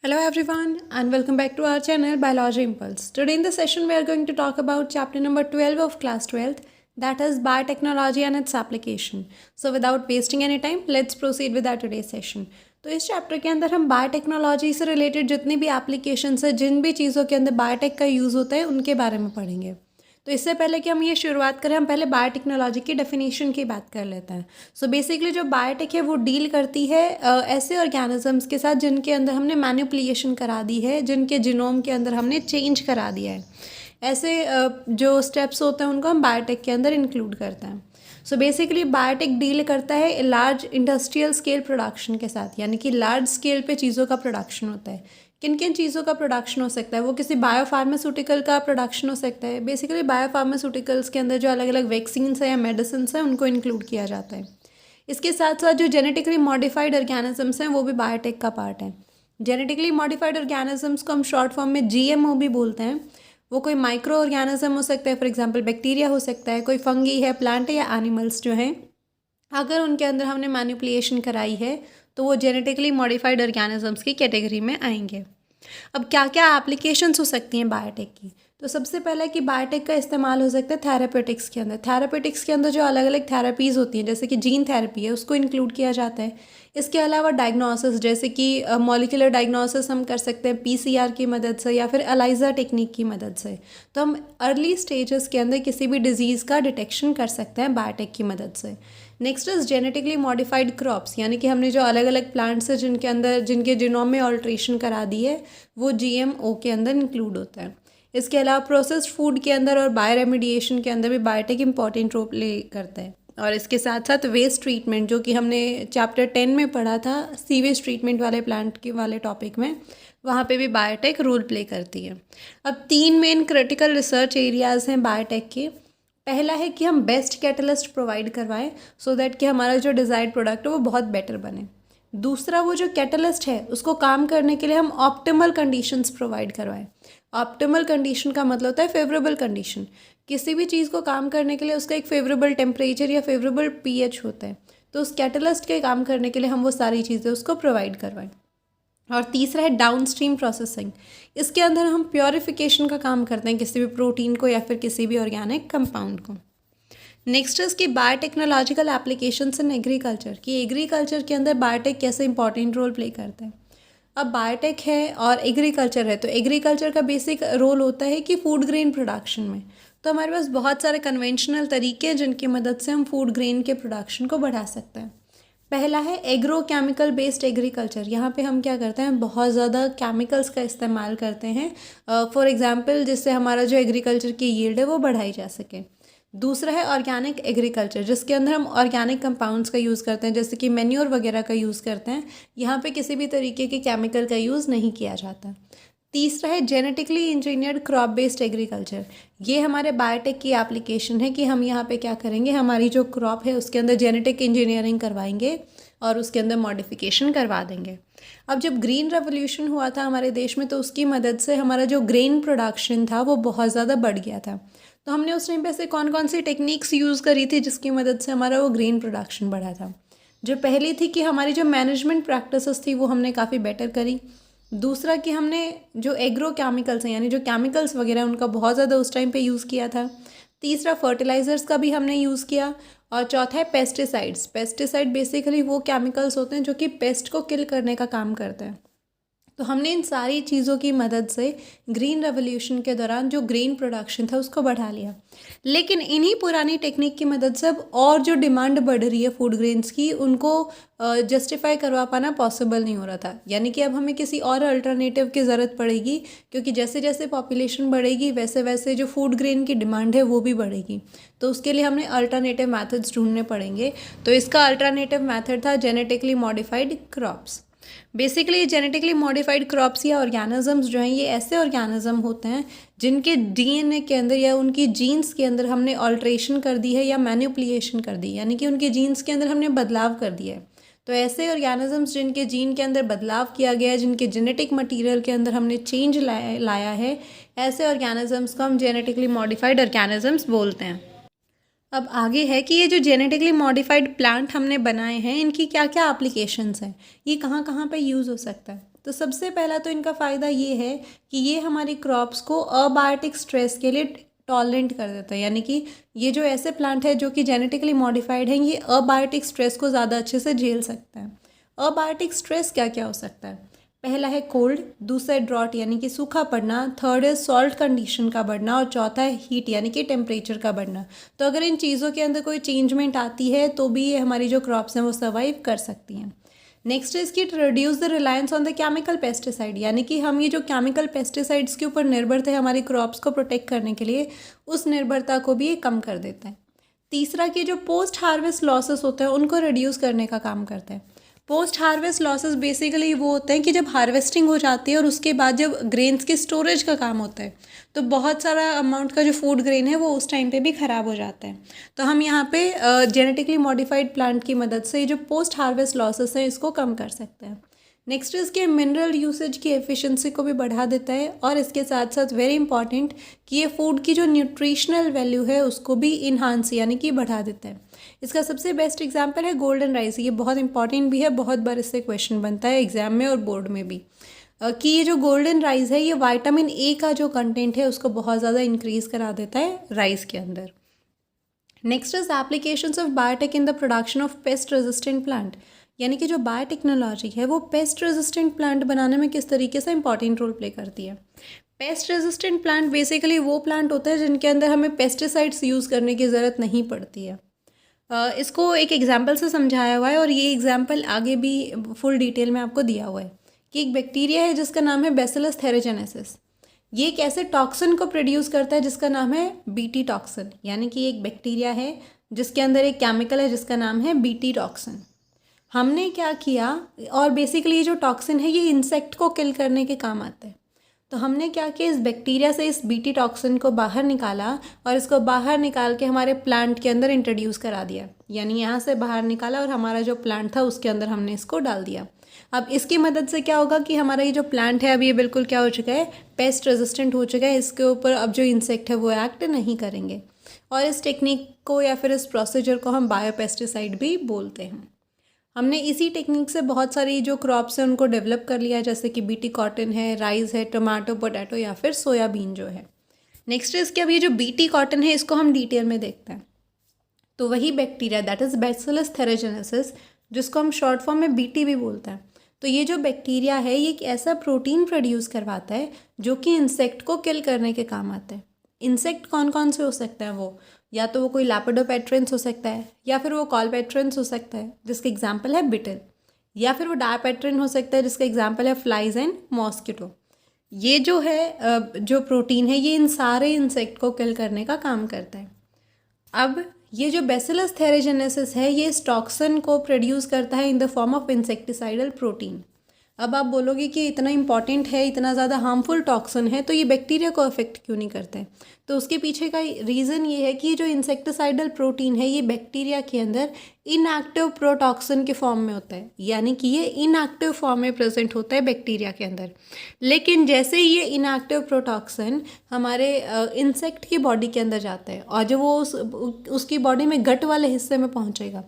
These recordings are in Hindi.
Hello everyone and welcome back to our channel Biology Impulse. Today in this session we are going to talk about chapter number 12 of class 12th, that is biotechnology and its application. So without wasting any time, let's proceed with our today's session. तो इस चैप्टर के अंदर हम बायोटेक्नोलॉजी से रिलेटेड जितनी भी एप्लीकेशंस है, जिन भी चीज़ों के अंदर बायोटेक का यूज़ होता है उनके बारे में पढ़ेंगे. तो इससे पहले कि हम ये शुरुआत करें, हम पहले बायोटेक्नोलॉजी की डेफिनेशन की बात कर लेते हैं. सो बेसिकली जो बायोटेक है वो डील करती है ऐसे ऑर्गेनिजम्स के साथ जिनके अंदर हमने मैनिपुलेशन करा दी है, जिनके जीनोम के अंदर हमने चेंज करा दिया है. ऐसे जो स्टेप्स होते हैं उनको हम बायोटेक के अंदर इंक्लूड करते हैं. सो बेसिकली बायोटेक डील करता है लार्ज इंडस्ट्रियल स्केल प्रोडक्शन के साथ, यानी कि लार्ज स्केल पे चीज़ों का प्रोडक्शन होता है. किन किन चीज़ों का प्रोडक्शन हो सकता है? वो किसी बायोफार्मास्यूटिकल का प्रोडक्शन हो सकता है. बेसिकली बायोफार्मास्यूटिकल्स के अंदर जो अलग अलग वैक्सीन्स हैं या मेडिसिन हैं उनको इंक्लूड किया जाता है. इसके साथ साथ जो जेनेटिकली मॉडिफाइड ऑर्गेनिजम्स हैं वो भी बायोटेक का पार्ट है. जेनेटिकली मॉडिफाइड ऑर्गेनिजम्स को हम शॉर्ट फॉर्म में जीएमओ भी बोलते हैं. वो कोई माइक्रो ऑर्गेनिज्म हो सकता है, फॉर एग्जांपल बैक्टीरिया हो सकता है, कोई फंगी है, प्लांट है या एनिमल्स जो हैं, अगर उनके अंदर हमने मैनिपुलेशन कराई है तो वो जेनेटिकली मॉडिफाइड ऑर्गेनिजम्स की कैटेगरी में आएंगे. अब क्या क्या एप्लीकेशंस हो सकती हैं बायोटेक की? तो सबसे पहले कि बायोटेक का इस्तेमाल हो सकता है थेरापेटिक्स के अंदर. थेरापेटिक्स के अंदर जो अलग अलग थेरेपीज़ होती हैं, जैसे कि जीन थेरेपी है, उसको इंक्लूड किया जाता है. इसके अलावा डायग्नोसिस, जैसे कि मॉलिक्यूलर डायग्नोसिस हम कर सकते हैं पीसीआर की मदद से या फिर एलाइजा टेक्निक की मदद से. तो हम अर्ली स्टेजेस के अंदर किसी भी डिजीज़ का डिटेक्शन कर सकते हैं बायोटेक की मदद से. Next is genetically modified crops, यानी कि हमने जो अलग अलग प्लांट्स हैं जिनके अंदर जिनके जीनोम में ऑल्ट्रेशन करा दी है वो जीएमओ के अंदर इंक्लूड होता है. इसके अलावा प्रोसेस्ड फूड के अंदर और बायो रेमिडिएशन के अंदर भी बायोटेक इंपॉर्टेंट रोल प्ले करता है. और इसके साथ साथ वेस्ट ट्रीटमेंट, जो कि हमने चैप्टर 10 में पढ़ा था सीवेज ट्रीटमेंट वाले प्लांट के वाले टॉपिक में, वहाँ पे भी बायोटेक रोल प्ले करती है. अब 3 मेन क्रिटिकल रिसर्च एरियाज़ हैं बायोटेक के. पहला है कि हम बेस्ट कैटलिस्ट प्रोवाइड करवाएं सो दैट कि हमारा जो डिज़ायर्ड प्रोडक्ट है वो बहुत बेटर बने. दूसरा, वो जो कैटलिस्ट है उसको काम करने के लिए हम ऑप्टिमल कंडीशंस प्रोवाइड करवाएं. ऑप्टिमल कंडीशन का मतलब होता है फेवरेबल कंडीशन. किसी भी चीज़ को काम करने के लिए उसका एक फेवरेबल टेम्परेचर या फेवरेबल पीएच होता है. तो उस कैटलिस्ट के काम करने के लिए हम वो सारी चीज़ें उसको प्रोवाइड करवाएं. और तीसरा है डाउनस्ट्रीम प्रोसेसिंग. इसके अंदर हम प्योरिफिकेशन का काम करते हैं किसी भी प्रोटीन को या फिर किसी भी ऑर्गेनिक कंपाउंड को. नेक्स्ट इज़ की बायोटेक्नोलॉजिकल एप्लीकेशंस इन एग्रीकल्चर, कि एग्रीकल्चर के अंदर बायोटेक कैसे इंपॉर्टेंट रोल प्ले करता है. अब बायोटेक है और एग्रीकल्चर है, तो एग्रीकल्चर का बेसिक रोल होता है कि फूड ग्रेन प्रोडक्शन में. तो हमारे पास बहुत सारे कन्वेंशनल तरीके हैं जिनकी मदद से हम फूड ग्रेन के प्रोडक्शन को बढ़ा सकते हैं. पहला है एग्रो केमिकल बेस्ड एग्रीकल्चर. यहाँ पे हम क्या करते हैं, बहुत ज़्यादा केमिकल्स का इस्तेमाल करते हैं फॉर एग्जांपल, जिससे हमारा जो एग्रीकल्चर की यील्ड है वो बढ़ाई जा सके. दूसरा है ऑर्गेनिक एग्रीकल्चर, जिसके अंदर हम ऑर्गेनिक कंपाउंड्स का यूज़ करते हैं, जैसे कि मैन्योर वगैरह का यूज़ करते हैं. यहाँ पे किसी भी तरीके के केमिकल का यूज़ नहीं किया जाता. तीसरा है genetically engineered crop based agriculture. ये हमारे बायोटेक की एप्लीकेशन है कि हम यहाँ पे क्या करेंगे, हमारी जो क्रॉप है उसके अंदर जेनेटिक इंजीनियरिंग करवाएंगे और उसके अंदर मॉडिफिकेशन करवा देंगे. अब जब ग्रीन रेवोल्यूशन हुआ था हमारे देश में, तो उसकी मदद से हमारा जो ग्रेन प्रोडक्शन था वो बहुत ज़्यादा बढ़ गया था. तो हमने उस टाइम पे ऐसे कौन कौन सी टेक्निक्स यूज़ करी थी जिसकी मदद से हमारा वो ग्रेन प्रोडक्शन बढ़ा था. जो पहली थी कि हमारी जो मैनेजमेंट प्रैक्टिसेस थी वो हमने काफ़ी बेटर करी. दूसरा कि हमने जो एग्रो केमिकल्स हैं, यानी जो केमिकल्स वगैरह उनका बहुत ज़्यादा उस टाइम पे यूज़ किया था. तीसरा फर्टिलाइज़र्स का भी हमने यूज़ किया. और चौथा है पेस्टिसाइड्स. पेस्टिसाइड बेसिकली वो केमिकल्स होते हैं जो कि पेस्ट को किल करने का काम करते हैं. तो हमने इन सारी चीज़ों की मदद से ग्रीन रेवोल्यूशन के दौरान जो ग्रेन प्रोडक्शन था उसको बढ़ा लिया. लेकिन इन्हीं पुरानी टेक्निक की मदद से अब और जो डिमांड बढ़ रही है फूड ग्रेन्स की, उनको जस्टिफाई करवा पाना पॉसिबल नहीं हो रहा था. यानी कि अब हमें किसी और अल्टरनेटिव की ज़रूरत पड़ेगी, क्योंकि जैसे जैसे पॉपुलेशन बढ़ेगी वैसे वैसे जो फूड ग्रेन की डिमांड है वो भी बढ़ेगी. तो उसके लिए हमने अल्टरनेटिव मैथड्स ढूंढने पड़ेंगे. तो इसका अल्टरनेटिव मैथड था genetically modified crops. Basically genetically modified crops या ऑर्गेनिजम्स जो हैं, ये ऐसे ऑर्गेनिज्म होते हैं जिनके डीएनए के अंदर या उनकी जीन्स के अंदर हमने ऑल्ट्रेशन कर दी है या मैनिपुलेशन कर दी, यानी कि उनके जीन्स के अंदर हमने बदलाव कर दिया है. तो ऐसे ऑर्गेनिजम्स जिनके जीन के अंदर बदलाव किया गया है, जिनके जेनेटिक मटेरियल के अंदर हमने चेंज लाया है, ऐसे ऑर्गेनिजम्स को हम जेनेटिकली मॉडिफाइड ऑर्गेनिजम्स बोलते हैं. अब आगे है कि ये जो जेनेटिकली मॉडिफाइड प्लांट हमने बनाए हैं इनकी क्या क्या एप्लीकेशंस हैं, ये कहाँ कहाँ पे यूज़ हो सकता है. तो सबसे पहला तो इनका फ़ायदा ये है कि ये हमारी क्रॉप्स को अबायोटिक स्ट्रेस के लिए टॉलरेंट कर देता है, यानी कि ये जो ऐसे प्लांट है जो कि जेनेटिकली मॉडिफाइड हैं, ये अबायोटिक स्ट्रेस को ज़्यादा अच्छे से झेल सकता है। अबायोटिक स्ट्रेस क्या क्या हो सकता है? पहला है कोल्ड, दूसरा है ड्रॉट यानी कि सूखा पड़ना, थर्ड है सॉल्ट कंडीशन का बढ़ना और चौथा है हीट यानी कि टेम्परेचर का बढ़ना। तो अगर इन चीज़ों के अंदर कोई चेंजमेंट आती है तो भी ये हमारी जो क्रॉप्स हैं वो सर्वाइव कर सकती हैं। नेक्स्ट इज कि reduce the reliance on the chemical pesticide, यानी कि हम ये जो केमिकल पेस्टिसाइड्स के ऊपर निर्भर थे हमारी क्रॉप्स को प्रोटेक्ट करने के लिए, उस निर्भरता को भी ये कम कर देता है। तीसरा कि जो पोस्ट हार्वेस्ट लॉसेस होते हैं उनको रिड्यूस करने का काम करता है। पोस्ट हार्वेस्ट लॉसेस बेसिकली वो होते हैं कि जब हार्वेस्टिंग हो जाती है और उसके बाद जब ग्रेन्स के स्टोरेज का काम होता है तो बहुत सारा अमाउंट का जो फूड ग्रेन है वो उस टाइम पे भी ख़राब हो जाता है। तो हम यहाँ पे जेनेटिकली मॉडिफाइड प्लांट की मदद से जो पोस्ट हार्वेस्ट लॉसेस हैं इसको कम कर सकते हैं। नेक्स्ट इसके मिनरल यूसेज की एफिशिएंसी को भी बढ़ा देता है और इसके साथ साथ वेरी इंपॉर्टेंट कि ये फूड की जो न्यूट्रिशनल वैल्यू है उसको भी इन्हांस यानी कि बढ़ा देता है। इसका सबसे बेस्ट एग्जांपल है गोल्डन राइस। ये बहुत इंपॉर्टेंट भी है, बहुत बार इससे क्वेश्चन बनता है एग्जाम में और बोर्ड में भी कि ये जो गोल्डन राइस है ये विटामिन ए का जो कंटेंट है उसको बहुत ज़्यादा इंक्रीज़ करा देता है राइस के अंदर। Next is applications of biotech in the production of pest resistant plant, यानी कि जो बायोटेक्नोलॉजी है वो पेस्ट रेजिस्टेंट प्लांट बनाने में किस तरीके से इंपॉर्टेंट रोल प्ले करती है। पेस्ट रेजिस्टेंट प्लांट बेसिकली वो प्लांट होते हैं जिनके अंदर हमें पेस्टिसाइड्स यूज़ करने की ज़रूरत नहीं पड़ती है। इसको एक एग्जाम्पल से समझाया हुआ है और ये एग्जाम्पल आगे भी फुल डिटेल में आपको दिया हुआ है कि एक बैक्टीरिया है जिसका नाम है बैसिलस थेरेजेनेसिस। ये एक ऐसे टॉक्सिन को प्रोड्यूस करता है जिसका नाम है बीटी टॉक्सिन, यानी कि एक बैक्टीरिया है जिसके अंदर एक केमिकल है जिसका नाम है बीटी टॉक्सिन। हमने क्या किया, और बेसिकली ये जो टॉक्सिन है ये इंसेक्ट को किल करने के काम आता है। तो हमने क्या किया, इस बैक्टीरिया से इस बीटी टॉक्सिन को बाहर निकाला और इसको बाहर निकाल के हमारे प्लांट के अंदर इंट्रोड्यूस करा दिया, यानी यहाँ से बाहर निकाला और हमारा जो प्लांट था उसके अंदर हमने इसको डाल दिया। अब इसकी मदद से क्या होगा कि हमारा ये जो प्लांट है अब ये बिल्कुल क्या हो चुका है, पेस्ट रेजिस्टेंट हो चुका है। इसके ऊपर अब जो इंसेक्ट है वो एक्ट नहीं करेंगे और इस टेक्निक को या फिर इस प्रोसीजर को हम बायोपेस्टिसाइड भी बोलते हैं। हमने इसी टेक्निक से बहुत सारी जो क्रॉप्स हैं उनको डेवलप कर लिया, जैसे कि बीटी कॉटन है, राइस है, टमाटो, पोटैटो या फिर सोयाबीन जो है। नेक्स्ट इसके अब ये जो बीटी कॉटन है इसको हम डिटेल में देखते हैं। तो वही बैक्टीरिया दैट इज़ बैसिलस थेरेजेनेसिस, जिसको हम शॉर्ट फॉर्म में बीटी भी बोलते हैं। तो ये जो बैक्टीरिया है ये एक ऐसा प्रोटीन प्रोड्यूस करवाता है जो कि इंसेक्ट को किल करने के काम आता है। इंसेक्ट कौन कौन से हो सकते हैं वो, या तो वो कोई लैपिडोपेट्रेंस हो सकता है या फिर वो कॉलपेट्रेंस हो सकता है जिसका एग्जांपल है बिटल, या फिर वो डायपेट्रेन हो सकता है जिसका एग्जांपल है फ्लाइज एंड मॉस्किटो। ये जो है जो प्रोटीन है ये इन सारे इंसेक्ट को किल करने का काम करता है। अब ये जो बैसिलस थेरेजेनेसिस है ये इस टॉक्सिन को प्रोड्यूस करता है in the form of insecticidal protein. अब आप बोलोगे कि इतना इंपॉर्टेंट है, इतना ज़्यादा हार्मफुल टॉक्सिन है, तो ये बैक्टीरिया को अफेक्ट क्यों नहीं करते हैं? तो उसके पीछे का रीज़न ये है कि जो इंसेक्टिसाइडल प्रोटीन है ये बैक्टीरिया के अंदर इनएक्टिव प्रोटॉक्सिन के फॉर्म में होता है, यानी कि ये इनएक्टिव फॉर्म में प्रेजेंट होता है बैक्टीरिया के अंदर। लेकिन जैसे ये इनएक्टिव प्रोटॉक्सिन हमारे इंसेक्ट की बॉडी के अंदर जाता है और जब वो उसकी बॉडी में गट वाले हिस्से में पहुँचेगा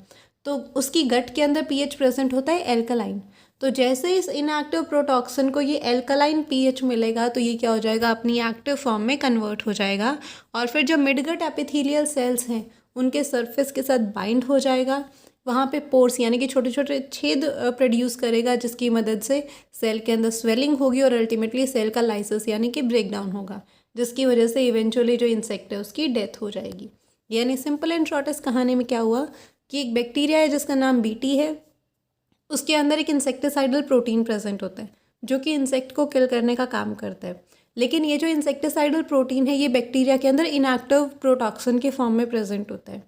तो उसकी गट के अंदर पीएच प्रेजेंट होता है एल्कलाइन। तो जैसे इस इनएक्टिव प्रोटॉक्सिन को ये एल्कलाइन पीएच मिलेगा तो ये क्या हो जाएगा, अपनी एक्टिव फॉर्म में कन्वर्ट हो जाएगा और फिर जो मिडगट एपिथेलियल सेल्स हैं उनके सरफेस के साथ बाइंड हो जाएगा। वहाँ पे पोर्स यानी कि छोटे छोटे छेद प्रोड्यूस करेगा जिसकी मदद से सेल के अंदर स्वेलिंग होगी और अल्टीमेटली सेल का लाइसिस यानी कि ब्रेक डाउन होगा, जिसकी वजह से इवेंचुअली जो इंसेक्ट है उसकी डेथ हो जाएगी। यानी सिंपल एंड शॉर्ट इस कहानी में क्या हुआ कि एक बैक्टीरिया है जिसका नाम बीटी है, उसके अंदर एक इंसेक्टिसाइडल प्रोटीन प्रेजेंट होता है जो कि इंसेक्ट को किल करने का काम करता है। लेकिन ये जो इंसेक्टिसाइडल प्रोटीन है ये बैक्टीरिया के अंदर इनएक्टिव प्रोटॉक्सिन के फॉर्म में प्रेजेंट होता है।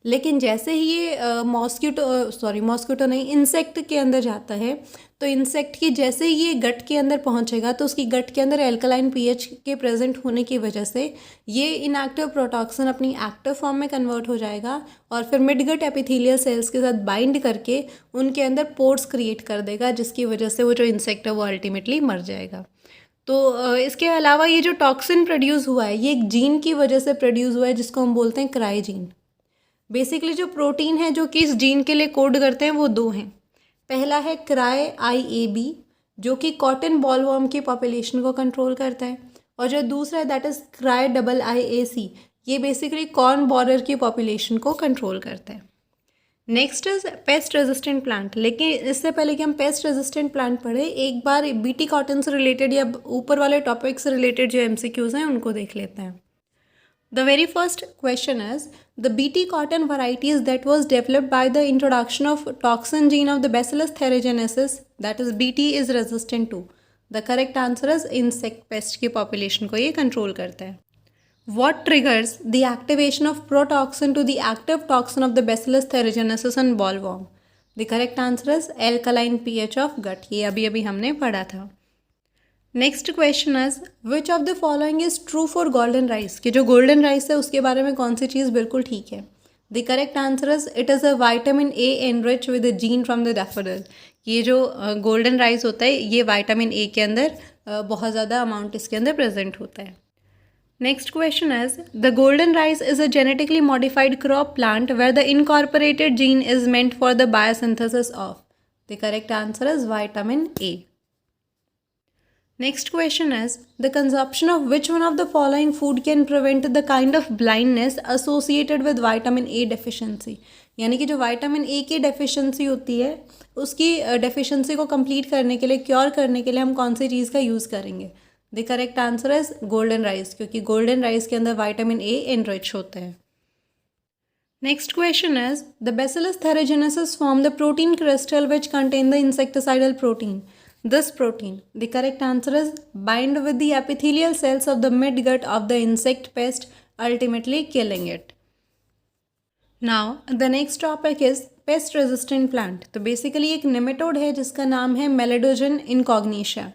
लेकिन जैसे ही ये मॉस्किटो नहीं, इंसेक्ट के अंदर जाता है तो इंसेक्ट की जैसे ही ये गट के अंदर पहुंचेगा तो उसकी गट के अंदर एल्कलाइन पीएच के प्रेजेंट होने की वजह से ये इनएक्टिव प्रोटॉक्सिन अपनी एक्टिव फॉर्म में कन्वर्ट हो जाएगा और फिर मिडगट एपिथेलियल सेल्स के साथ बाइंड करके उनके अंदर पोर्स क्रिएट कर देगा, जिसकी वजह से वो जो इंसेक्ट है वो अल्टीमेटली मर जाएगा। तो इसके अलावा ये जो टॉक्सिन प्रोड्यूस हुआ है ये एक जीन की वजह से प्रोड्यूस हुआ है जिसको हम बोलते हैं क्राई जीन। बेसिकली जो प्रोटीन है जो कि इस जीन के लिए कोड करते हैं वो दो हैं। पहला है क्राई IAB जो कि कॉटन बॉलवर्म की पॉपुलेशन को कंट्रोल करता है, और जो दूसरा है दैट इज़ CRY-IAC, ये बेसिकली कॉर्न बॉरर की पॉपुलेशन को कंट्रोल करता है। Next is pest resistant plant. लेकिन इससे पहले कि हम पेस्ट रेजिस्टेंट प्लांट पढ़े, एक बार बीटी कॉटन से रिलेटेड या ऊपर वाले टॉपिक से रिलेटेड जो MCQs हैं उनको देख लेते हैं। The very first question is, the BT cotton varieties that was developed by the introduction of toxin gene of the Bacillus thuringiensis, that is BT, is resistant to. The correct answer is insect pest की population को ये control करता है. What triggers the activation of protoxin to the active toxin of the Bacillus thuringiensis and bollworm? The correct answer is alkaline pH of gut. ये अभी अभी हमने पढ़ा था. Next question is which of the following is true for golden rice, कि जो गोल्डन राइस है उसके बारे में कौन सी चीज़ बिल्कुल ठीक है। The correct answer is it is a vitamin A enrich with a gene from the daffodil. ये जो गोल्डन राइस होता है ये विटामिन ए के अंदर बहुत ज़्यादा अमाउंट इसके अंदर प्रेजेंट होता है। Next question is the golden rice is a genetically modified crop plant where the incorporated gene is meant for the biosynthesis of. The correct answer is vitamin A. Next question is, the consumption of which one of the following food can prevent the kind of blindness associated with vitamin A deficiency? यानी कि जो विटामिन ए की डेफिशिएंसी होती है उसकी डेफिशिएंसी को कंप्लीट करने के लिए, क्योर करने के लिए हम कौन सी चीज़ का यूज़ करेंगे? The correct answer is golden rice, क्योंकि गोल्डन राइस के अंदर विटामिन ए एनरिच होता है। Next question is the Bacillus thuringiensis form the protein crystal which contain the insecticidal protein. This protein, the correct answer is bind with the epithelial cells of the midgut of the insect pest, ultimately killing it. Now the next topic is pest resistant plant. तो बेसिकली एक नेमेटोड है जिसका नाम है मेलेडोजन इनकॉग्निशा।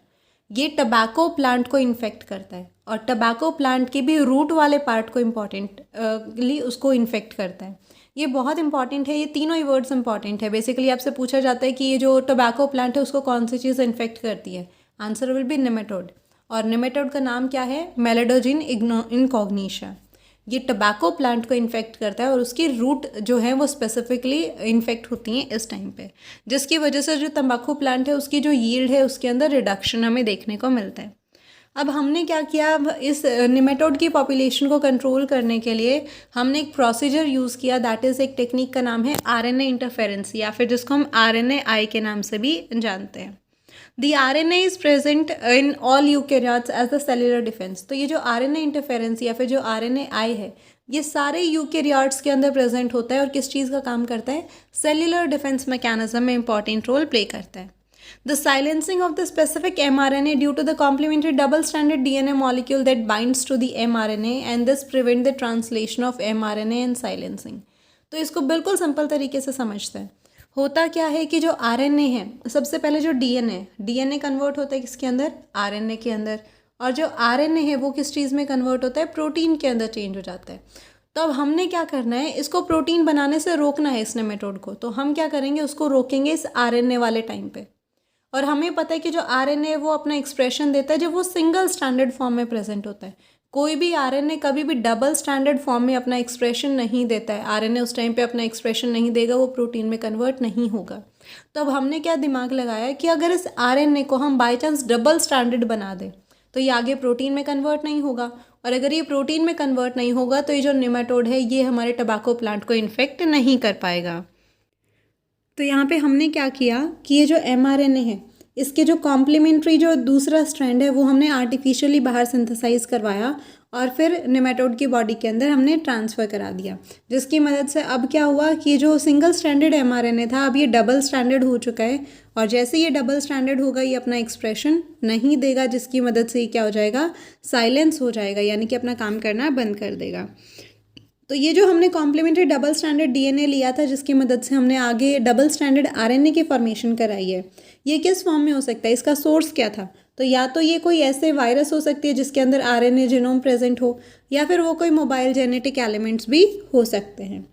ये टबैको प्लांट को इन्फेक्ट करता है और टबैको प्लांट के भी रूट वाले पार्ट को इम्पॉर्टेंटली उसको इन्फेक्ट करता है। ये बहुत इंपॉर्टेंट है, ये तीनों ही वर्ड्स इंपॉर्टेंट है। बेसिकली आपसे पूछा जाता है कि ये जो टोबैको प्लांट है उसको कौन सी चीज़ इन्फेक्ट करती है, आंसर विल बी नेमेटोड। और नेमेटोड का नाम क्या है? मेलेडोजिन इनकॉग्निशा। ये टोबैको प्लांट को इन्फेक्ट करता है और उसकी रूट जो है वो स्पेसिफिकली इन्फेक्ट होती हैं इस टाइम पे, जिसकी वजह से जो तंबाकू प्लांट है उसकी जो यील्ड है उसके अंदर रिडक्शन हमें देखने को मिलता है। अब हमने क्या किया, अब इस निमेटोड की पॉपुलेशन को कंट्रोल करने के लिए हमने एक प्रोसीजर यूज़ किया, दैट इज़ एक टेक्निक का नाम है RNA इंटरफेरेंस, या फिर जिसको हम RNAi के नाम से भी जानते हैं। The RNA is present in all eukaryotes as the cellular defence. तो ये जो RNA इंटरफेरेंस या फिर जो RNAi है ये सारे यूकैरियोट्स के अंदर प्रेजेंट होता है और किस चीज़ का काम करता है? सेल्युलर डिफेंस मैकेनिज्म में इंपॉर्टेंट रोल प्ले करता है। The silencing of the specific mRNA due to the complementary double-stranded DNA molecule that binds to the mRNA and this prevent the translation of mRNA and silencing. तो इसको बिल्कुल सिंपल तरीके से समझते हैं। होता क्या है कि जो RNA है, सबसे पहले जो DNA कन्वर्ट होता है किसके अंदर? RNA के अंदर। और जो RNA है वो किस चीज़ में कन्वर्ट होता है? प्रोटीन के अंदर चेंज हो जाता है। तो अब हमने क्या करना है, इसको प्रोटीन बनाने से रोकना है इस नेमेटोड को। तो हम क्या करेंगे, उसको रोकेंगे इस RNA वाले टाइम पे। और हमें पता है कि जो RNA है वो अपना एक्सप्रेशन देता है जब वो सिंगल स्टैंडर्ड फॉर्म में प्रेजेंट होता है। कोई भी RNA कभी भी डबल स्टैंडर्ड फॉर्म में अपना एक्सप्रेशन नहीं देता है। RNA उस टाइम पे अपना एक्सप्रेशन नहीं देगा, वो प्रोटीन में कन्वर्ट नहीं होगा। तो अब हमने क्या दिमाग लगाया कि अगर इस RNA को हम बाई चांस डबल स्टैंडर्ड बना दें तो ये आगे प्रोटीन में कन्वर्ट नहीं होगा, और अगर ये प्रोटीन में कन्वर्ट नहीं होगा तो ये जो नेमेटोड है ये हमारे टबैको प्लांट को इन्फेक्ट नहीं कर पाएगा। तो यहाँ पे हमने क्या किया कि ये जो mRNA है इसके जो कॉम्प्लीमेंट्री जो दूसरा स्ट्रैंड है वो हमने आर्टिफिशियली बाहर सिंथेसाइज करवाया और फिर नेमेटोड की बॉडी के अंदर हमने ट्रांसफ़र करा दिया, जिसकी मदद से अब क्या हुआ कि ये जो सिंगल स्टैंडर्ड mRNA था अब ये डबल स्टैंडर्ड हो चुका है, और जैसे ये डबल स्टैंडर्ड होगा ये अपना एक्सप्रेशन नहीं देगा, जिसकी मदद से ये क्या हो जाएगा? साइलेंस हो जाएगा, यानी कि अपना काम करना बंद कर देगा। तो ये जो हमने कॉम्प्लीमेंट्री डबल स्टैंडर्ड DNA लिया था जिसकी मदद से हमने आगे डबल स्टैंडर्ड RNA की फॉर्मेशन कराई है, ये किस फॉर्म में हो सकता है? इसका सोर्स क्या था? तो या तो ये कोई ऐसे वायरस हो सकती है जिसके अंदर RNA जीनोम प्रेजेंट हो, या फिर वो कोई मोबाइल जेनेटिक एलिमेंट्स भी हो सकते हैं।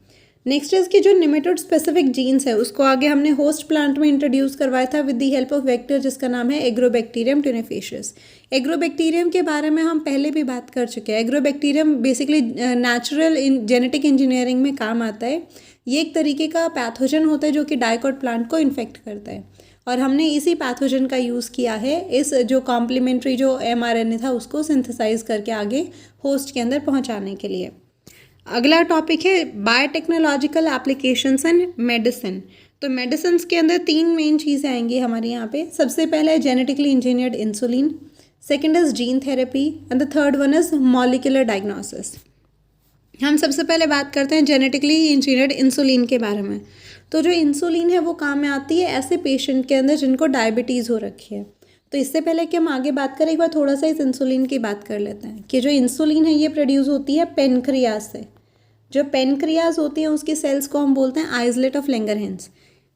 नेक्स्ट इसकी जो नेमेटोड स्पेसिफिक जीन्स है उसको आगे हमने होस्ट प्लांट में इंट्रोड्यूस करवाया था with the help of vector जिसका नाम है एग्रोबैक्टीरियम ट्यूनिफेशियस। एग्रोबैक्टीरियम के बारे में हम पहले भी बात कर चुके हैं। Agrobacterium basically natural genetic engineering में काम आता है। ये एक तरीके का पैथोजन होता है जो कि डाइकोट प्लांट को इन्फेक्ट करता है, और हमने इसी पैथोजन का यूज़ किया है इस जो कॉम्प्लीमेंट्री जो mRNA था उसको सिंथेसाइज करके आगे होस्ट के अंदर पहुंचाने के लिए। अगला टॉपिक है बायोटेक्नोलॉजिकल एप्लीकेशंस एंड मेडिसिन। तो मेडिसिन के अंदर 3 मेन चीज़ें आएंगी हमारे यहाँ पे। सबसे पहले है genetically engineered insulin, second is gene therapy and the third one is molecular diagnosis. हम सबसे पहले बात करते हैं जेनेटिकली इंजीनियर्ड इंसुलिन के बारे में। तो जो इंसुलिन है वो काम में आती है ऐसे पेशेंट के अंदर जिनको डायबिटीज़ हो रखी है। तो इससे पहले कि हम आगे बात करें एक बार थोड़ा सा इस इंसुलिन की बात कर लेते हैं कि जो इंसुलिन है ये प्रोड्यूस होती है पेनक्रियाज से। जो पेनक्रियाज होती है उसकी सेल्स को हम बोलते हैं आइसलेट ऑफ लैंगरहैंस।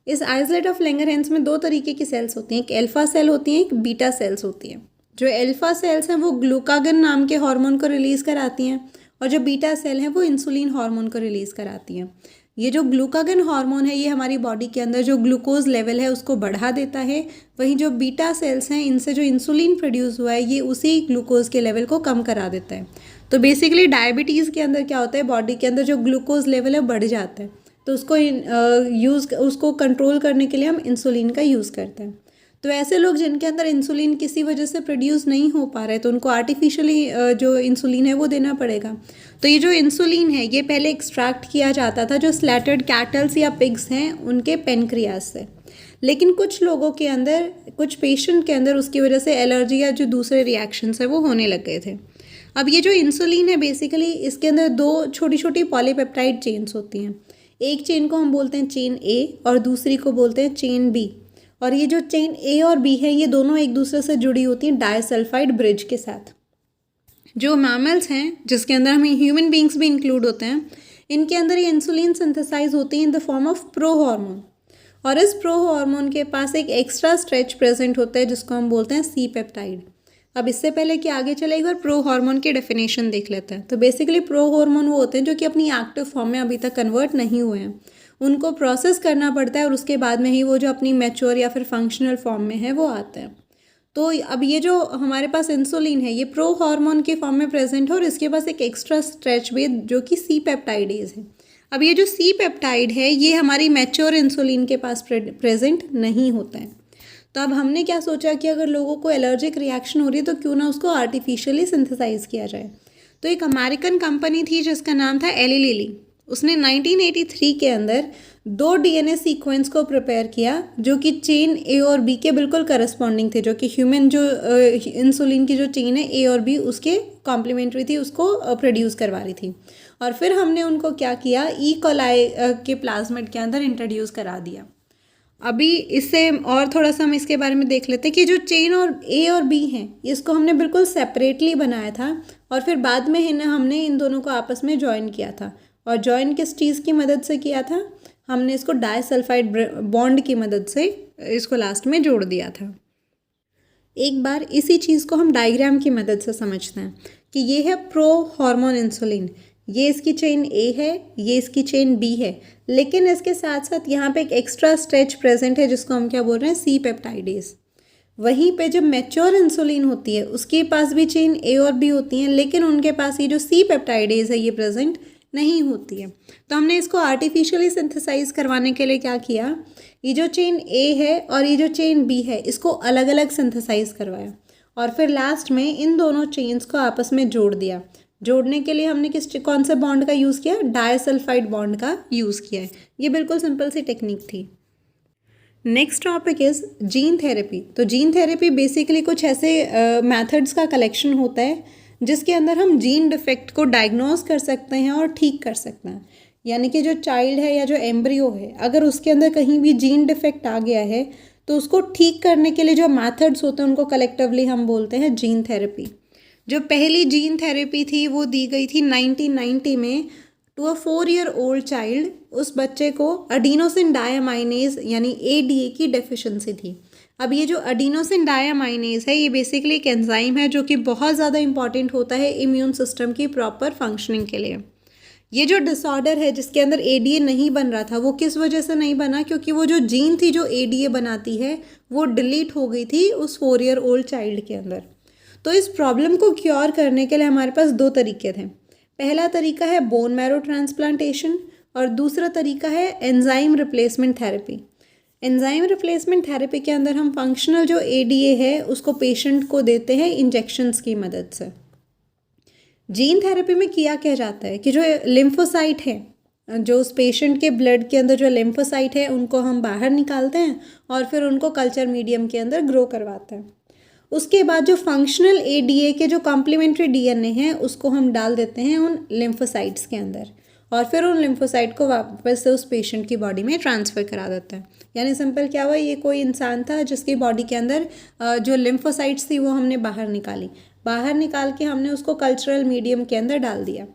इस आइसलेट ऑफ लैंगरहैंस में 2 तरीके की सेल्स होती हैं, एक एल्फा सेल होती है, एक बीटा सेल्स होती है। जो एल्फा सेल्स हैं वो ग्लूकागन नाम के हार्मोन को रिलीज़ कराती हैं और जो बीटा सेल हैं वो इंसुलिन हार्मोन को रिलीज़ कराती हैं। ये जो ग्लूकागन हार्मोन है ये हमारी बॉडी के अंदर जो ग्लूकोज लेवल है उसको बढ़ा देता है, वहीं जो बीटा सेल्स हैं इनसे जो इंसुलिन प्रोड्यूस हुआ है ये उसी ग्लूकोज के लेवल को कम करा देता है। तो बेसिकली डायबिटीज़ के अंदर क्या होता है, बॉडी के अंदर जो ग्लूकोज लेवल है बढ़ जाता है, तो उसको कंट्रोल करने के लिए हम इंसुलिन का यूज़ करते हैं। तो ऐसे लोग जिनके अंदर इंसुलिन किसी वजह से प्रोड्यूस नहीं हो पा रहे तो उनको आर्टिफिशियली जो इंसुलिन है वो देना पड़ेगा। तो ये जो इंसुलिन है ये पहले एक्सट्रैक्ट किया जाता था जो स्लैटर्ड कैटल्स या पिग्स हैं उनके पेनक्रियाज से, लेकिन कुछ लोगों के अंदर, कुछ पेशेंट के अंदर उसकी वजह से एलर्जी या जो दूसरे रिएक्शंस है वो होने लग गए थे। अब ये जो इंसुलिन है बेसिकली इसके अंदर 2 छोटी छोटी पॉलीपेप्टाइड चेन्स होती हैं। एक चेन को हम बोलते हैं चेन ए और दूसरी को बोलते हैं चेन बी। और ये जो चेन ए और बी है ये दोनों एक दूसरे से जुड़ी होती हैं डाइसल्फाइड ब्रिज के साथ। जो मैमल्स हैं जिसके अंदर हमें ह्यूमन बींग्स भी इंक्लूड होते हैं, इनके अंदर ये इंसुलिन सिंथेसाइज होती है in the form of pro hormone. और इस प्रो हार्मोन के पास एक एक्स्ट्रा स्ट्रेच प्रेजेंट होता है जिसको हम बोलते हैं सी पेप्टाइड। अब इससे पहले कि आगे चले एक बार प्रो हार्मोन की डेफिनेशन देख लेते हैं। तो बेसिकली प्रो हार्मोन वो होते हैं जो कि अपनी एक्टिव फॉर्म में अभी तक कन्वर्ट नहीं हुए हैं, उनको प्रोसेस करना पड़ता है और उसके बाद में ही वो जो अपनी मैच्योर या फिर फंक्शनल फॉर्म में है वो आते हैं। तो अब ये जो हमारे पास इंसुलिन है ये प्रो हार्मोन के फॉर्म में प्रेजेंट है और इसके पास एक एक्स्ट्रा स्ट्रेच भी जो कि सी पेप्टाइडेज है। अब ये जो सी पेप्टाइड है ये हमारी मैच्योर इंसुलिन के पास प्रेजेंट नहीं होता है। तो अब हमने क्या सोचा कि अगर लोगों को एलर्जिक रिएक्शन हो रही है तो क्यों ना उसको आर्टिफिशियली सिंथेसाइज किया जाए। तो एक अमेरिकन कंपनी थी जिसका नाम था एली लिली, उसने 1983 के अंदर 2 DNA सीक्वेंस को प्रिपेयर किया जो कि चेन ए और बी के बिल्कुल करस्पॉन्डिंग थे, जो कि ह्यूमन जो इंसुलिन की जो चेन है ए और बी उसके कॉम्प्लीमेंट्री थी, उसको प्रोड्यूस करवा रही थी। और फिर हमने उनको क्या किया, ई कोलाई के प्लाज्मिड के अंदर इंट्रोड्यूस करा दिया। अभी इससे और थोड़ा सा हम इसके बारे में देख लेते हैं कि जो चेन और ए और बी हैं इसको हमने बिल्कुल सेपरेटली बनाया था और फिर बाद में हमने इन दोनों को आपस में ज्वाइन किया था। और ज्वाइन किस चीज़ की मदद से किया था, हमने इसको डाइसल्फाइड बॉन्ड की मदद से इसको लास्ट में जोड़ दिया था। एक बार इसी चीज़ को हम डायग्राम की मदद से समझते हैं कि ये है प्रो हार्मोन इंसुलिन, ये इसकी चेन ए है, ये इसकी चेन बी है, लेकिन इसके साथ साथ यहाँ पे एक एक्स्ट्रा स्ट्रेच प्रेजेंट है जिसको हम क्या बोल रहे हैं, सी पेप्टाइडेज। वहीं पे जब मैच्योर इंसुलिन होती है उसके पास भी चेन ए और बी होती हैं, लेकिन उनके पास ये जो सी पेप्टाइडेज है ये प्रेजेंट नहीं होती है। तो हमने इसको आर्टिफिशियली सिंथेसाइज करवाने के लिए क्या किया, ये जो चेन ए है और ये जो चेन बी है इसको अलग अलग सिंथेसाइज करवाया और फिर लास्ट में इन दोनों चेन्स को आपस में जोड़ दिया। जोड़ने के लिए हमने कौन से बॉन्ड का यूज़ किया, डाइसल्फाइड बॉन्ड का यूज़ किया है। ये बिल्कुल सिंपल सी टेक्निक थी। Next topic is gene therapy. तो जीन थेरेपी बेसिकली कुछ ऐसे मेथड्स का कलेक्शन होता है जिसके अंदर हम जीन डिफेक्ट को डायग्नोज कर सकते हैं और ठीक कर सकते हैं। यानी कि जो चाइल्ड है या जो एम्ब्रियो है अगर उसके अंदर कहीं भी जीन डिफेक्ट आ गया है तो उसको ठीक करने के लिए जो मेथड्स होते हैं उनको कलेक्टिवली हम बोलते हैं जीन थेरेपी। जो पहली जीन थेरेपी थी वो दी गई थी 1990 में to a 4 year old child. उस बच्चे को एडिनोसिन डायमाइनेज यानी ADA की डेफिशिएंसी थी। अब ये जो एडिनोसिन डायमाइनेज है ये बेसिकली एक एंजाइम है जो कि बहुत ज़्यादा इंपॉर्टेंट होता है इम्यून सिस्टम की प्रॉपर फंक्शनिंग के लिए। ये जो डिसऑर्डर है जिसके अंदर ADA नहीं बन रहा था वो किस वजह से नहीं बना, क्योंकि वो जो जीन थी जो ADA बनाती है वो डिलीट हो गई थी उस 4 ईयर ओल्ड चाइल्ड के अंदर। तो इस प्रॉब्लम को क्योर करने के लिए हमारे पास 2 तरीके थे। पहला तरीका है बोन मैरो ट्रांसप्लांटेशन और दूसरा तरीका है enzyme replacement therapy. Enzyme replacement therapy के अंदर हम फंक्शनल जो एडीए है उसको पेशेंट को देते हैं इंजेक्शंस की मदद से। जीन थेरेपी में किया क्या जाता है कि जो लिम्फोसाइट है, जो उस पेशेंट के ब्लड के अंदर जो लिम्फोसाइट है उनको हम बाहर निकालते हैं और फिर उनको कल्चर मीडियम के अंदर ग्रो करवाते हैं। उसके बाद जो फंक्शनल एडीए के जो कॉम्प्लीमेंट्री डीएनए हैं उसको हम डाल देते हैं उन लिम्फोसाइट्स के अंदर और फिर उन लिम्फोसाइट को वापस से उस पेशेंट की बॉडी में ट्रांसफ़र करा देते हैं। यानी सिंपल क्या हुआ, ये कोई इंसान था जिसकी बॉडी के अंदर जो लिम्फोसाइट्स थी वो हमने बाहर निकाली, बाहर निकाल के हमने उसको कल्चरल मीडियम के अंदर डाल दिया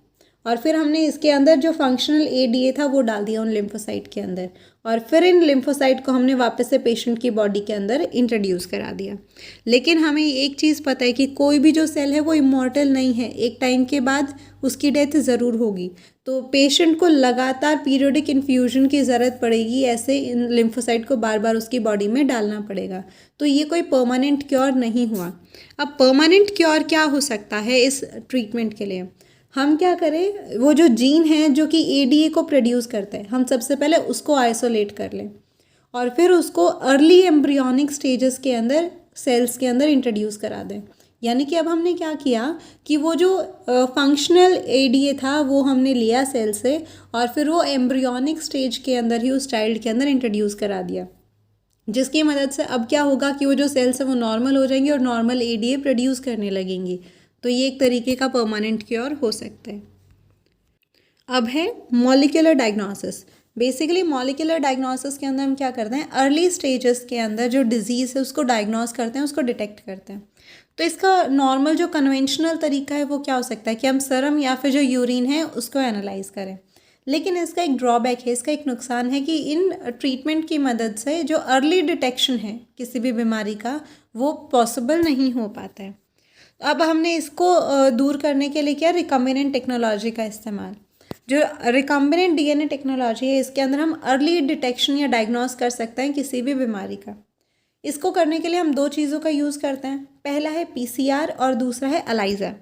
और फिर हमने इसके अंदर जो फंक्शनल एडीए था वो डाल दिया उन लिम्फोसाइट के अंदर और फिर इन लिम्फोसाइट को हमने वापस से पेशेंट की बॉडी के अंदर इंट्रोड्यूस करा दिया। लेकिन हमें एक चीज़ पता है कि कोई भी जो सेल है वो इमॉर्टल नहीं है, एक टाइम के बाद उसकी डेथ ज़रूर होगी। तो पेशेंट को लगातार पीरियोडिक इन्फ्यूजन की ज़रूरत पड़ेगी, ऐसे इन लिम्फोसाइट को बार बार उसकी बॉडी में डालना पड़ेगा। तो ये कोई परमानेंट क्योर नहीं हुआ। अब परमानेंट क्योर क्या हो सकता है इस ट्रीटमेंट के लिए? हम क्या करें, वो जो जीन है जो कि एडीए को प्रोड्यूस करता है, हम सबसे पहले उसको आइसोलेट कर लें और फिर उसको अर्ली एम्ब्रियोनिक स्टेजेस के अंदर सेल्स के अंदर इंट्रोड्यूस करा दें। यानी कि अब हमने क्या किया कि वो जो फंक्शनल एडीए था वो हमने लिया सेल से और फिर वो एम्ब्रियोनिक स्टेज के अंदर ही उस चाइल्ड के अंदर इंट्रोड्यूस करा दिया, जिसकी मदद से अब क्या होगा कि वो जो सेल्स है वो नॉर्मल हो जाएंगी और नॉर्मल एडीए प्रोड्यूस करने लगेंगी। तो ये एक तरीके का परमानेंट क्योर हो सकता है। अब है molecular diagnosis. Basically molecular diagnosis के अंदर हम क्या करते हैं, अर्ली स्टेजेस के अंदर जो डिजीज़ है उसको डायग्नोस करते हैं, उसको डिटेक्ट करते हैं। तो इसका नॉर्मल जो कन्वेंशनल तरीका है वो क्या हो सकता है कि हम सरम या फिर जो यूरिन है उसको एनालाइज करें। लेकिन इसका एक ड्रॉबैक है, इसका एक नुकसान है कि इन ट्रीटमेंट की मदद से जो अर्ली डिटेक्शन है किसी भी बीमारी का वो पॉसिबल नहीं हो पाता है। अब हमने इसको दूर करने के लिए किया रिकम्बिनेंट टेक्नोलॉजी का इस्तेमाल। जो रिकम्बिनेंट डीएनए टेक्नोलॉजी है इसके अंदर हम अर्ली डिटेक्शन या डायग्नोस कर सकते हैं किसी भी बीमारी का। इसको करने के लिए हम दो चीज़ों का यूज़ करते हैं, पहला है पीसीआर और दूसरा है एलाइजा।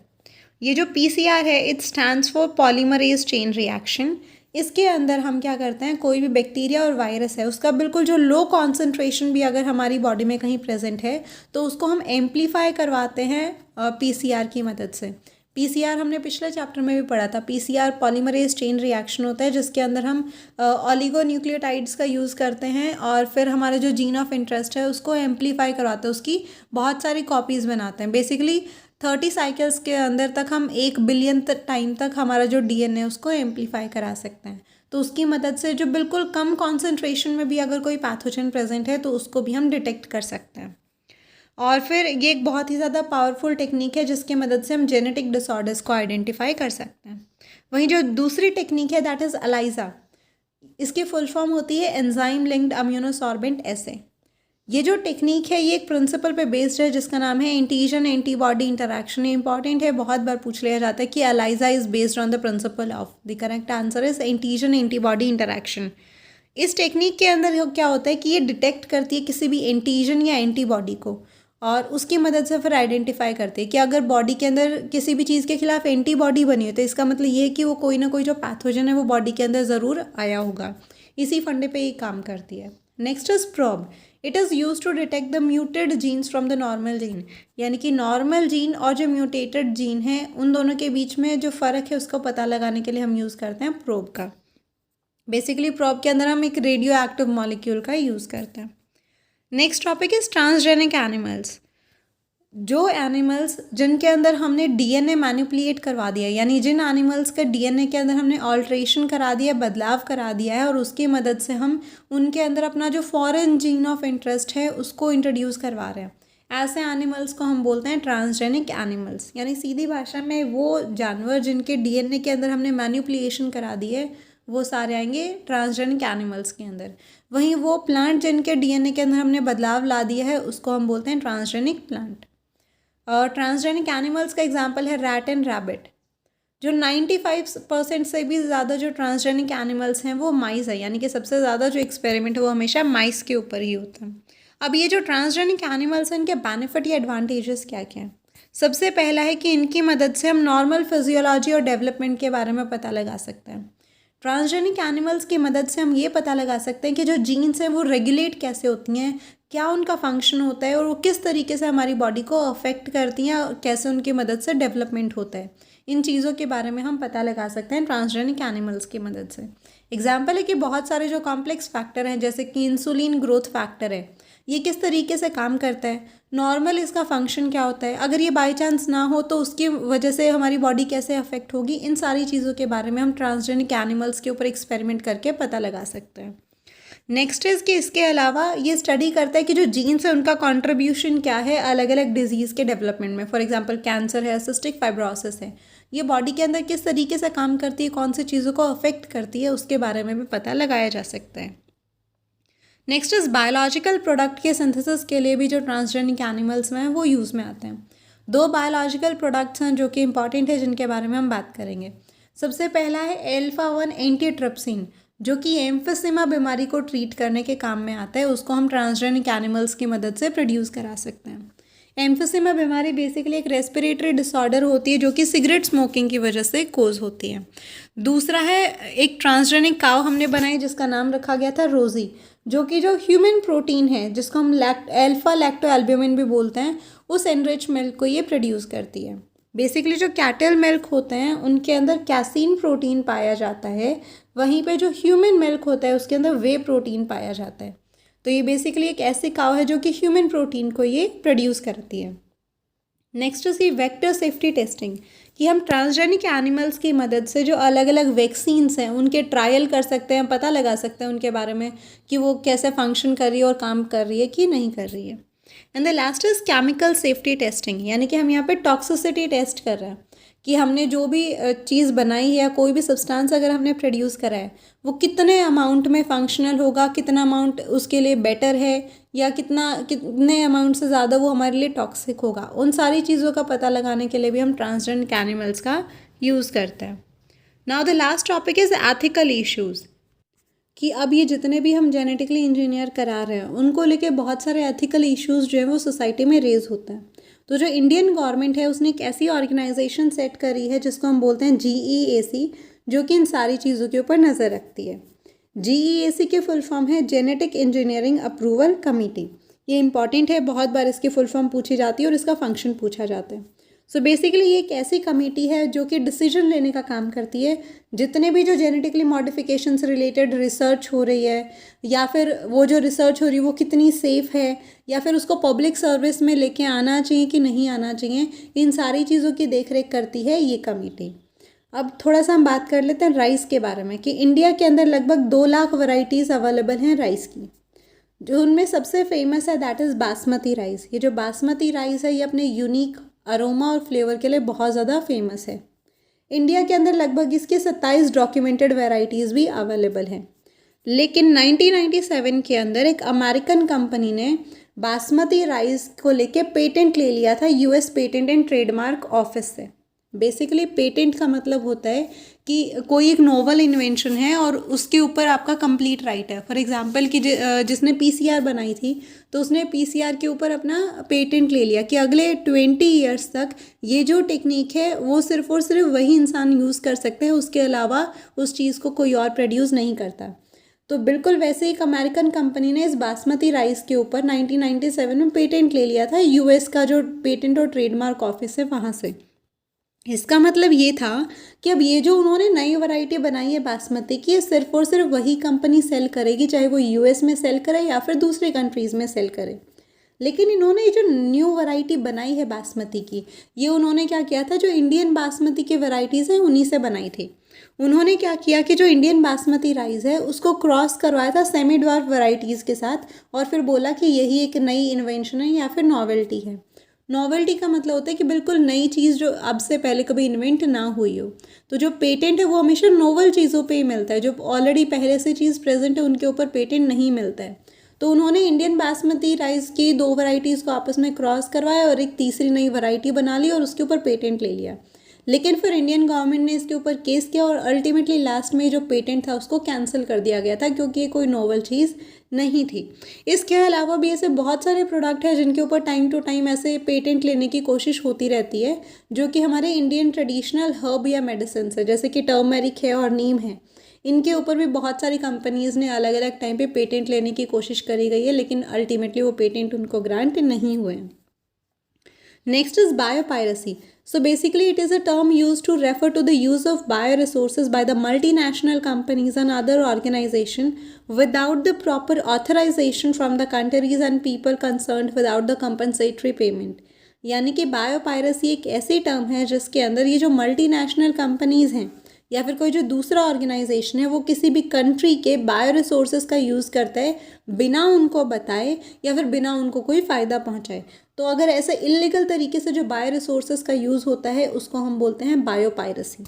ये जो पीसीआर है it stands for polymerase chain reaction. इसके अंदर हम क्या करते हैं, कोई भी बैक्टीरिया और वायरस है उसका बिल्कुल जो लो कॉन्सेंट्रेशन भी अगर हमारी बॉडी में कहीं प्रेजेंट है तो उसको हम एम्पलीफाई करवाते हैं पीसीआर की मदद से। पीसीआर हमने पिछले चैप्टर में भी पढ़ा था। पीसीआर पॉलीमरेज चेन रिएक्शन होता है जिसके अंदर हम ऑलिगोन्यूक्लियोटाइड्स का यूज़ करते हैं और फिर हमारा जो जीन ऑफ इंटरेस्ट है उसको एम्पलीफाई करवाते हैं, उसकी बहुत सारी कॉपीज़ बनाते हैं। बेसिकली 30 साइकिल्स के अंदर तक हम 1 बिलियन टाइम तक हमारा जो डीएनए उसको एम्पलीफाई करा सकते हैं। तो उसकी मदद से जो बिल्कुल कम कॉन्सेंट्रेशन में भी अगर कोई पैथोजन प्रेजेंट है तो उसको भी हम डिटेक्ट कर सकते हैं। और फिर ये एक बहुत ही ज़्यादा पावरफुल टेक्निक है जिसकी मदद से हम जेनेटिक डिसऑर्डर्स को आइडेंटिफाई कर सकते हैं। वहीं जो दूसरी टेक्निक है दैट इज़ एलाइजा। इसकी फुल फॉर्म होती है एंजाइम लिंक्ड इम्यूनोसॉर्बेंट एसे। ये जो टेक्निक है ये एक प्रिंसिपल पे बेस्ड है जिसका नाम है एंटीजन एंटीबॉडी इंटरैक्शन। ये इंपॉर्टेंट है, बहुत बार पूछ लिया जाता है कि ELISA is based on the principle of. The correct answer is antigen antibody interaction. इस टेक्निक के अंदर क्या होता है कि ये डिटेक्ट करती है किसी भी एंटीजन या एंटीबॉडी को और उसकी मदद से फिर आइडेंटिफाई करती है कि अगर बॉडी के अंदर किसी भी चीज़ के खिलाफ एंटीबॉडी बनी हो तो इसका मतलब ये है कि वो कोई ना कोई जो पैथोजन है वो बॉडी के अंदर ज़रूर आया होगा। इसी फंडे पे ये काम करती है। Next is probe. It is use to detect the muted genes from the normal gene. यानी कि नॉर्मल जीन और जो म्यूटेटेड जीन है उन दोनों के बीच में जो फ़र्क है उसको पता लगाने के लिए हम यूज़ करते हैं प्रोब का। बेसिकली प्रोब के अंदर हम एक रेडियो एक्टिव मॉलिक्यूल का यूज़ करते हैं। Next topic is transgenic animals. जो एनिमल्स जिनके अंदर हमने डीएनए मैनिपुलेट करवा दिया, यानी जिन एनिमल्स का डीएनए के अंदर हमने ऑल्ट्रेशन करा दिया, बदलाव करा दिया है और उसकी मदद से हम उनके अंदर अपना जो फॉरेन जीन ऑफ इंटरेस्ट है उसको इंट्रोड्यूस करवा रहे हैं, ऐसे एनिमल्स को हम बोलते हैं ट्रांसजेनिक एनिमल्स। यानी सीधी भाषा में वो जानवर जिनके डीएनए के अंदर हमने मैनिपुलेशन करा दी है वो सारे आएंगे ट्रांसजेनिक एनिमल्स के अंदर। वहीं वो प्लांट जिनके डीएनए के अंदर हमने बदलाव ला दिया है उसको हम बोलते हैं ट्रांसजेनिक प्लांट। और ट्रांसजेनिक एनिमल्स का एग्जांपल है रैट एंड रैबिट। जो 95% से भी ज़्यादा जो ट्रांसजेनिक एनिमल्स हैं वो माइस है, यानी कि सबसे ज़्यादा जो एक्सपेरिमेंट है वो हमेशा माइस के ऊपर ही होता है। अब ये जो ट्रांसजेनिक एनिमल्स हैं इनके बेनिफिट या एडवांटेजेस क्या क्या हैं? सबसे पहला है कि इनकी मदद से हम नॉर्मल फिजियोलॉजी और डेवलपमेंट के बारे में पता लगा सकते हैं। ट्रांसजेनिक एनिमल्स की मदद से हम ये पता लगा सकते हैं कि जो जीन्स हैं वो रेगुलेट कैसे होती हैं, क्या उनका फंक्शन होता है और वो किस तरीके से हमारी बॉडी को अफेक्ट करती हैं और कैसे उनकी मदद से डेवलपमेंट होता है। इन चीज़ों के बारे में हम पता लगा सकते हैं ट्रांसजेनिक एनिमल्स की मदद से। एग्जाम्पल है कि बहुत सारे जो कॉम्प्लेक्स फैक्टर हैं जैसे कि इंसुलिन ग्रोथ फैक्टर है, ये किस तरीके से काम करता है, नॉर्मल इसका फंक्शन क्या होता है, अगर ये बाई चांस ना हो तो उसकी वजह से हमारी बॉडी कैसे अफेक्ट होगी, इन सारी चीज़ों के बारे में हम ट्रांसजेनिक एनिमल्स के ऊपर एक्सपेरिमेंट करके पता लगा सकते हैं। नेक्स्ट इज़ कि इसके अलावा ये स्टडी करता है कि जो जीन्स है उनका कंट्रीब्यूशन क्या है अलग अलग डिजीज़ के डेवलपमेंट में। फॉर एग्जांपल कैंसर है, सिस्टिक फाइब्रोसिस है, ये बॉडी के अंदर किस तरीके से काम करती है, कौन सी चीज़ों को अफेक्ट करती है, उसके बारे में भी पता लगाया जा सकता है। नेक्स्ट इज़ बायोलॉजिकल प्रोडक्ट के सिंथेसिस के लिए भी जो ट्रांसजेनिक एनिमल्स में हैं वो यूज़ में आते हैं। दो बायोलॉजिकल प्रोडक्ट्स हैं जो कि इंपॉर्टेंट है जिनके बारे में हम बात करेंगे। सबसे पहला है अल्फा-1 एंटीट्रिप्सिन, जो कि एम्फिसिमा बीमारी को ट्रीट करने के काम में आता है, उसको हम ट्रांसजेनिक एनिमल्स की मदद से प्रोड्यूस करा सकते हैं। एम्फिसिमा बीमारी बेसिकली एक रेस्पिरेटरी डिसऑर्डर होती है जो कि सिगरेट स्मोकिंग की वजह से कोज होती है। दूसरा है एक ट्रांसजेनिक काव हमने बनाई जिसका नाम रखा गया था रोजी, जो कि जो ह्यूमन प्रोटीन है जिसको हम अल्फा लैक्टोएल्ब्यूमिन भी बोलते हैं, उस एनरिच मिल्क को ये प्रोड्यूस करती है। बेसिकली जो कैटल मिल्क होते हैं उनके अंदर कैसीन प्रोटीन पाया जाता है, वहीं पे जो ह्यूमन मिल्क होता है उसके अंदर वे प्रोटीन पाया जाता है। तो ये बेसिकली एक ऐसी काव है जो कि ह्यूमन प्रोटीन को ये प्रोड्यूस करती है। Next C vector safety testing, कि हम ट्रांसजेनिक एनिमल्स की मदद से जो अलग अलग वैक्सीन्स हैं उनके ट्रायल कर सकते हैं, पता लगा सकते हैं उनके बारे में कि वो कैसे फंक्शन कर रही है और काम कर रही है कि नहीं कर रही है। And the last is chemical safety testing, यानी कि हम यहाँ पे टॉक्सिसिटी टेस्ट कर रहे हैं कि हमने जो भी चीज़ बनाई है या कोई भी सब्सटेंस अगर हमने प्रोड्यूस करा है वो कितने अमाउंट में फंक्शनल होगा, कितना अमाउंट उसके लिए बेटर है या कितने अमाउंट से ज़्यादा वो हमारे लिए टॉक्सिक होगा। उन सारी चीज़ों का पता लगाने के लिए भी हम ट्रांसजेनिक एनिमल्स का यूज़ करते हैं। Now the last topic is ethical issues, कि अब ये जितने भी हम जेनेटिकली इंजीनियर करा रहे हैं उनको लेके बहुत सारे एथिकल इश्यूज़ जो हैं वो सोसाइटी में रेज होते हैं। तो जो इंडियन गवर्नमेंट है उसने एक ऐसी ऑर्गेनाइजेशन सेट करी है जिसको हम बोलते हैं GEAC, जो कि इन सारी चीज़ों के ऊपर नज़र रखती है। GEAC के फुल फॉर्म है जेनेटिक इंजीनियरिंग अप्रूवल कमेटी। ये इंपॉर्टेंट है, बहुत बार इसकी फुल फॉर्म पूछी जाती है और इसका फंक्शन पूछा जाता है। सो बेसिकली ये एक ऐसी कमेटी है जो कि डिसीजन लेने का काम करती है, जितने भी जो जेनेटिकली मॉडिफिकेशन से रिलेटेड रिसर्च हो रही है या फिर वो जो रिसर्च हो रही है वो कितनी सेफ़ है या फिर उसको पब्लिक सर्विस में लेके आना चाहिए कि नहीं आना चाहिए, इन सारी चीज़ों की देखरेख करती है ये कमेटी। अब थोड़ा सा हम बात कर लेते हैं राइस के बारे में, कि इंडिया के अंदर लगभग 2 लाख वैरायटीज़ अवेलेबल हैं राइस की। जो उनमें सबसे फेमस है दैट इज़ बासमती राइस। ये जो बासमती राइस है ये अपने यूनिक अरोमा और फ्लेवर के लिए बहुत ज़्यादा फेमस है। इंडिया के अंदर लगभग इसके 27 डॉक्यूमेंटेड वैरायटीज़ भी अवेलेबल हैं। लेकिन 1997 के अंदर एक अमेरिकन कंपनी ने बासमती राइस को लेके पेटेंट ले लिया था US patent and trademark office से। बेसिकली पेटेंट का मतलब होता है कि कोई एक नोवल इन्वेंशन है और उसके ऊपर आपका कंप्लीट राइट है। फॉर एग्जांपल कि जिसने PCR बनाई थी तो उसने PCR के ऊपर अपना पेटेंट ले लिया कि अगले 20 ईयर्स तक ये जो टेक्निक है वो सिर्फ और सिर्फ वही इंसान यूज़ कर सकते हैं, उसके अलावा उस चीज़ को कोई और प्रोड्यूस नहीं करता। तो बिल्कुल वैसे ही एक अमेरिकन कंपनी ने इस बासमती राइस के ऊपर 1997 में पेटेंट ले लिया था US का जो पेटेंट और ट्रेडमार्क ऑफिस है वहाँ से। इसका मतलब ये था कि अब ये जो उन्होंने नई वैरायटी बनाई है बासमती की, ये सिर्फ और सिर्फ वही कंपनी सेल करेगी, चाहे वो US में सेल करे या फिर दूसरे कंट्रीज़ में सेल करे। लेकिन इन्होंने ये जो न्यू वैरायटी बनाई है बासमती की, ये उन्होंने क्या किया था, जो इंडियन बासमती की वैरायटीज़ हैं उन्हीं से बनाई थी। उन्होंने क्या किया कि जो इंडियन बासमती राइस है उसको क्रॉस करवाया था सेमी ड्वार्फ वैरायटीज़ के साथ और फिर बोला कि यही एक नई इन्वेंशन है या फिर नॉवेल्टी है। नॉवेल्टी का मतलब होता है कि बिल्कुल नई चीज़ जो अब से पहले कभी इन्वेंट ना हुई हो। तो जो पेटेंट है वो हमेशा नोवल चीज़ों पे ही मिलता है, जो ऑलरेडी पहले से चीज़ प्रेजेंट है उनके ऊपर पेटेंट नहीं मिलता है। तो उन्होंने इंडियन बासमती राइस की 2 वैरायटीज़ को आपस में क्रॉस करवाया और एक तीसरी नई वैरायटी बना ली और उसके ऊपर पेटेंट ले लिया। लेकिन फिर इंडियन गवर्नमेंट ने इसके ऊपर केस किया और अल्टीमेटली लास्ट में जो पेटेंट था उसको कैंसिल कर दिया गया था, क्योंकि ये कोई नोवल चीज़ नहीं थी। इसके अलावा भी ऐसे बहुत सारे प्रोडक्ट हैं जिनके ऊपर टाइम टू टाइम ऐसे पेटेंट लेने की कोशिश होती रहती है, जो कि हमारे इंडियन ट्रेडिशनल हर्ब या मेडिसिन है, जैसे कि टर्मरिक है और नीम है। इनके ऊपर भी बहुत सारी कंपनीज़ ने अलग अलग टाइम पे पेटेंट लेने की कोशिश करी गई है, लेकिन अल्टीमेटली वो पेटेंट उनको ग्रांट नहीं हुए हैं। Next is biopiracy. So basically it is a term used to refer to the use of bioresources by the multinational companies and other organizations without the proper authorization from the countries and people concerned without the compensatory payment. यानी कि बायोपायरेसी एक ऐसी टर्म है जिसके अंदर ये जो मल्टीनेशनल कंपनीज़ हैं या फिर कोई जो दूसरा ऑर्गेनाइजेशन है वो किसी भी कंट्री के बायो रिसोर्सेज का यूज़ करता है बिना उनको बताए या फिर बिना उनको कोई फ़ायदा पहुंचाए। तो अगर ऐसे इलीगल तरीके से जो बायो रिसोर्सेज का यूज़ होता है उसको हम बोलते हैं बायोपायरेसी।